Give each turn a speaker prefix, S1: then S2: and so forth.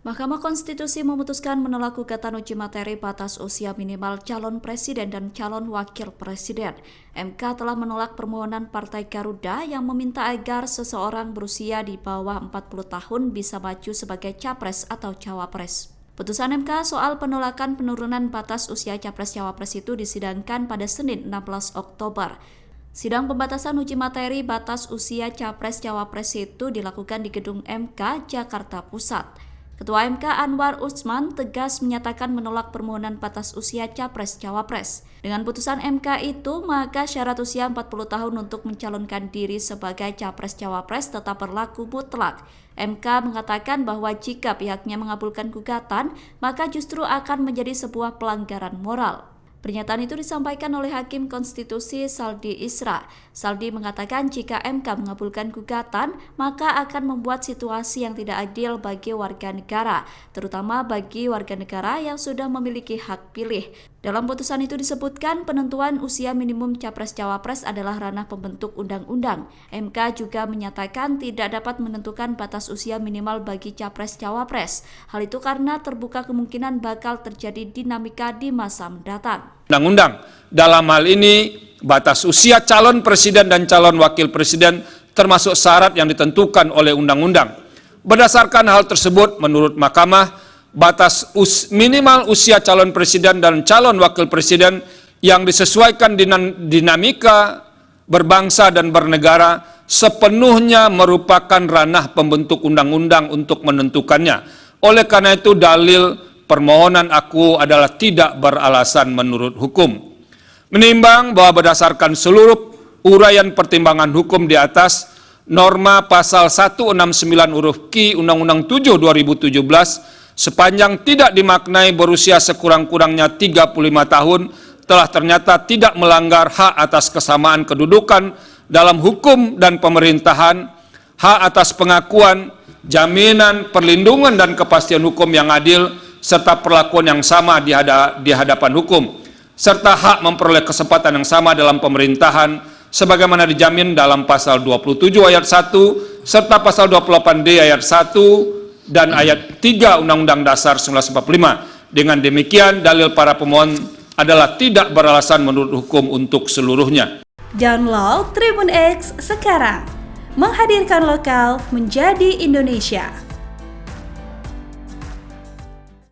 S1: Mahkamah Konstitusi memutuskan menolak gugatan uji materi batas usia minimal calon presiden dan calon wakil presiden. MK telah menolak permohonan Partai Garuda yang meminta agar seseorang berusia di bawah 40 tahun bisa maju sebagai capres atau cawapres. Putusan MK soal penolakan penurunan batas usia capres-cawapres itu disidangkan pada Senin 16 Oktober. Sidang pembatasan uji materi batas usia capres-cawapres itu dilakukan di Gedung MK, Jakarta Pusat. Ketua MK Anwar Usman tegas menyatakan menolak permohonan batas usia capres-cawapres. Dengan putusan MK itu, maka syarat usia 40 tahun untuk mencalonkan diri sebagai capres-cawapres tetap berlaku mutlak. MK mengatakan bahwa jika pihaknya mengabulkan gugatan, maka justru akan menjadi sebuah pelanggaran moral. Pernyataan itu disampaikan oleh Hakim Konstitusi Saldi Isra. Saldi mengatakan jika MK mengabulkan gugatan, maka akan membuat situasi yang tidak adil bagi warga negara, terutama bagi warga negara yang sudah memiliki hak pilih. Dalam putusan itu disebutkan penentuan usia minimum capres-cawapres adalah ranah pembentuk undang-undang. MK juga menyatakan tidak dapat menentukan batas usia minimal bagi capres-cawapres. Hal itu karena terbuka kemungkinan bakal terjadi dinamika di masa mendatang.
S2: Undang-undang dalam hal ini batas usia calon presiden dan calon wakil presiden termasuk syarat yang ditentukan oleh undang-undang. Berdasarkan hal tersebut, menurut Mahkamah, batas minimal usia calon presiden dan calon wakil presiden yang disesuaikan dengan dinamika berbangsa dan bernegara sepenuhnya merupakan ranah pembentuk undang-undang untuk menentukannya. Oleh karena itu, dalil permohonan aku adalah tidak beralasan menurut hukum. Menimbang bahwa berdasarkan seluruh uraian pertimbangan hukum di atas, norma pasal 169 huruf Q Undang-Undang 7 2017 sepanjang tidak dimaknai berusia sekurang-kurangnya 35 tahun telah ternyata tidak melanggar hak atas kesamaan kedudukan dalam hukum dan pemerintahan, hak atas pengakuan, jaminan, perlindungan dan kepastian hukum yang adil, serta perlakuan yang sama di hadapan hukum, serta hak memperoleh kesempatan yang sama dalam pemerintahan sebagaimana dijamin dalam pasal 27 ayat 1 serta pasal 28D ayat 1 dan ayat 3 Undang-Undang Dasar 1945. Dengan demikian, dalil para pemohon adalah tidak beralasan menurut hukum untuk seluruhnya.
S3: Download Tribun X sekarang, menghadirkan lokal menjadi Indonesia.